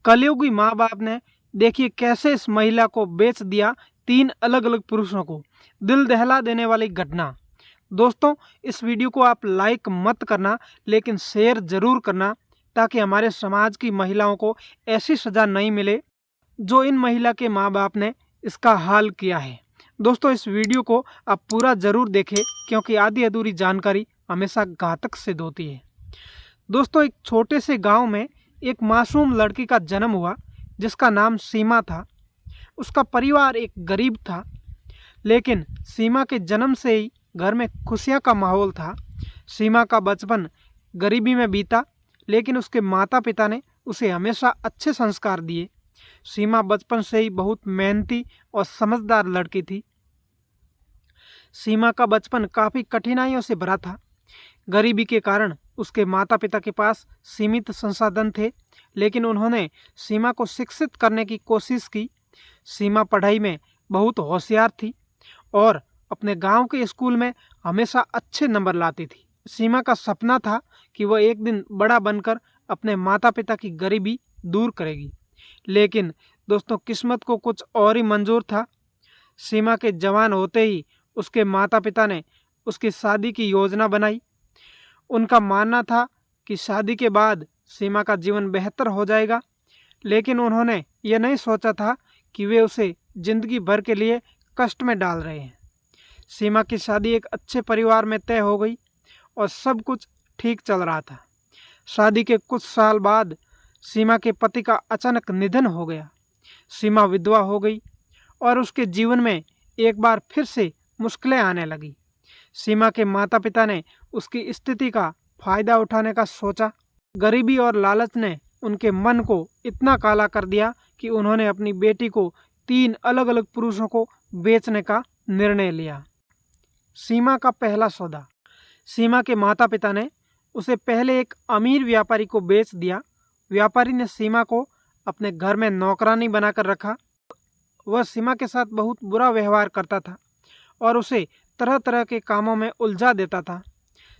कलयुगी माँ बाप ने देखिए कैसे इस महिला को बेच दिया 3 अलग अलग पुरुषों को। दिल दहला देने वाली घटना। दोस्तों, इस वीडियो को आप लाइक मत करना, लेकिन शेयर जरूर करना, ताकि हमारे समाज की महिलाओं को ऐसी सज़ा नहीं मिले जो इन महिला के माँ बाप ने इसका हाल किया है। दोस्तों, इस वीडियो को आप पूरा जरूर देखें, क्योंकि आधी अधूरी जानकारी हमेशा घातक सिद्ध होती है। दोस्तों, एक छोटे से गांव में एक मासूम लड़की का जन्म हुआ, जिसका नाम सीमा था। उसका परिवार एक गरीब था, लेकिन सीमा के जन्म से ही घर में खुशियां का माहौल था। सीमा का बचपन गरीबी में बीता, लेकिन उसके माता पिता ने उसे हमेशा अच्छे संस्कार दिए। सीमा बचपन से ही बहुत मेहनती और समझदार लड़की थी। सीमा का बचपन काफ़ी कठिनाइयों से भरा था। गरीबी के कारण उसके माता पिता के पास सीमित संसाधन थे, लेकिन उन्होंने सीमा को शिक्षित करने की कोशिश की। सीमा पढ़ाई में बहुत होशियार थी और अपने गांव के स्कूल में हमेशा अच्छे नंबर लाती थी। सीमा का सपना था कि वह एक दिन बड़ा बनकर अपने माता पिता की गरीबी दूर करेगी, लेकिन दोस्तों किस्मत को कुछ और ही मंजूर था। सीमा के जवान होते ही उसके माता पिता ने उसकी शादी की योजना बनाई। उनका मानना था कि शादी के बाद सीमा का जीवन बेहतर हो जाएगा, लेकिन उन्होंने ये नहीं सोचा था कि वे उसे जिंदगी भर के लिए कष्ट में डाल रहे हैं। सीमा की शादी एक अच्छे परिवार में तय हो गई और सब कुछ ठीक चल रहा था। शादी के कुछ साल बाद सीमा के पति का अचानक निधन हो गया। सीमा विधवा हो गई और उसके जीवन में एक बार फिर से मुश्किलें आने लगी। सीमा के माता पिता ने उसकी स्थिति का फायदा उठाने का सोचा। गरीबी और लालच ने उनके मन को इतना काला कर दिया कि उन्होंने अपनी बेटी को 3 अलग अलग पुरुषों को बेचने का निर्णय लिया। सीमा का पहला सौदा। सीमा के माता पिता ने उसे पहले एक अमीर व्यापारी को बेच दिया। व्यापारी ने सीमा को अपने घर में नौकरानी बनाकर रखा। वह सीमा के साथ बहुत बुरा व्यवहार करता था और उसे तरह तरह के कामों में उलझा देता था।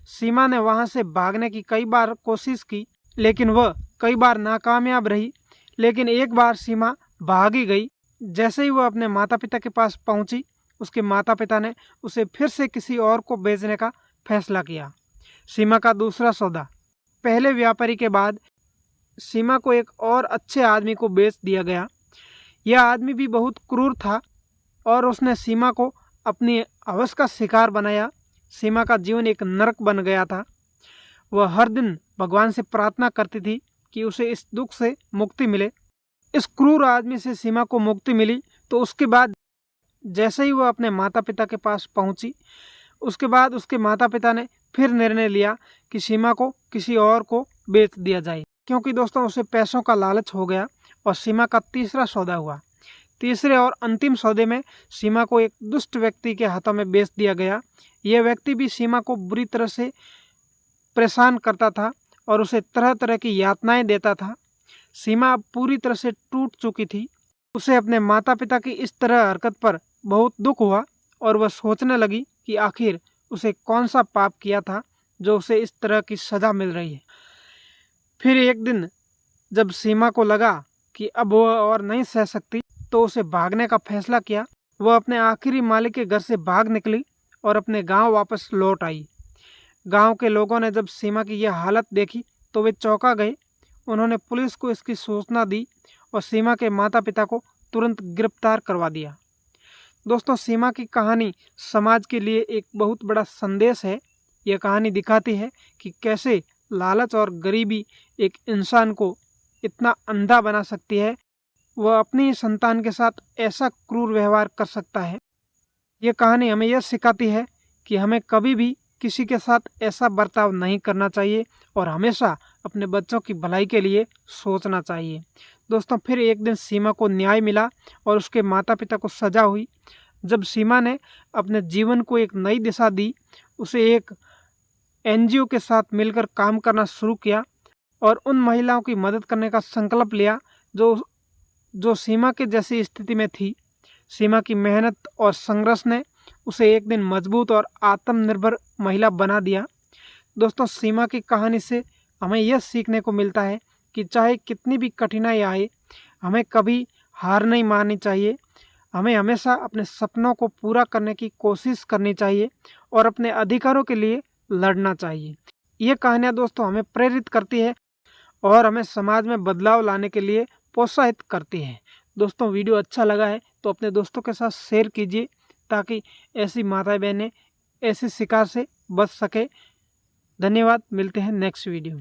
सीमा ने वहां से भागने की कई बार कोशिश की, लेकिन वह कई बार नाकामयाब रही। लेकिन एक बार सीमा भाग ही गई। जैसे ही वह अपने माता पिता के पास पहुंची, उसके माता पिता ने उसे फिर से किसी और को बेचने का फैसला किया। सीमा का दूसरा सौदा। पहले व्यापारी के बाद सीमा को एक और अच्छे आदमी को बेच दिया गया। यह आदमी भी बहुत क्रूर था और उसने सीमा को अपनी हवस का शिकार बनाया। सीमा का जीवन एक नरक बन गया था। वह हर दिन भगवान से प्रार्थना करती थी कि उसे इस दुख से मुक्ति मिले। इस क्रूर आदमी से सीमा को मुक्ति मिली तो उसके बाद जैसे ही वह अपने माता पिता के पास पहुंची, उसके बाद उसके माता पिता ने फिर निर्णय लिया कि सीमा को किसी और को बेच दिया जाए, क्योंकि दोस्तों उसे पैसों का लालच हो गया। और सीमा का तीसरा सौदा हुआ। तीसरे और अंतिम सौदे में सीमा को एक दुष्ट व्यक्ति के हाथों में बेच दिया गया। यह व्यक्ति भी सीमा को बुरी तरह से परेशान करता था और उसे तरह तरह की यातनाएं देता था। सीमा अब पूरी तरह से टूट चुकी थी। उसे अपने माता पिता की इस तरह हरकत पर बहुत दुख हुआ और वह सोचने लगी कि आखिर उसे कौन सा पाप किया था जो उसे इस तरह की सज़ा मिल रही है। फिर एक दिन जब सीमा को लगा कि अब वह और नहीं सह सकती, तो उसे भागने का फैसला किया। वह अपने आखिरी मालिक के घर से भाग निकली और अपने गांव वापस लौट आई। गांव के लोगों ने जब सीमा की यह हालत देखी तो वे चौंका गए। उन्होंने पुलिस को इसकी सूचना दी और सीमा के माता पिता को तुरंत गिरफ्तार करवा दिया। दोस्तों, सीमा की कहानी समाज के लिए एक बहुत बड़ा संदेश है। यह कहानी दिखाती है कि कैसे लालच और गरीबी एक इंसान को इतना अंधा बना सकती है। वह अपनी संतान के साथ ऐसा क्रूर व्यवहार कर सकता है। यह कहानी हमें यह सिखाती है कि हमें कभी भी किसी के साथ ऐसा बर्ताव नहीं करना चाहिए और हमेशा अपने बच्चों की भलाई के लिए सोचना चाहिए। दोस्तों, फिर एक दिन सीमा को न्याय मिला और उसके माता पिता को सजा हुई। जब सीमा ने अपने जीवन को एक नई दिशा दी, उसे एक एनजीओ के साथ मिलकर काम करना शुरू किया और उन महिलाओं की मदद करने का संकल्प लिया जो सीमा के जैसी स्थिति में थी। सीमा की मेहनत और संघर्ष ने उसे एक दिन मजबूत और आत्मनिर्भर महिला बना दिया। दोस्तों, सीमा की कहानी से हमें यह सीखने को मिलता है कि चाहे कितनी भी कठिनाई आए, हमें कभी हार नहीं माननी चाहिए। हमें हमेशा अपने सपनों को पूरा करने की कोशिश करनी चाहिए और अपने अधिकारों के लिए लड़ना चाहिए। ये कहानियाँ दोस्तों हमें प्रेरित करती है और हमें समाज में बदलाव लाने के लिए प्रोत्साहित करती है। दोस्तों वीडियो अच्छा लगा है तो अपने दोस्तों के साथ शेयर कीजिए ताकि ऐसी माताएं बहनें ऐसी शिकार से बच सके। धन्यवाद, मिलते हैं नेक्स्ट वीडियो में।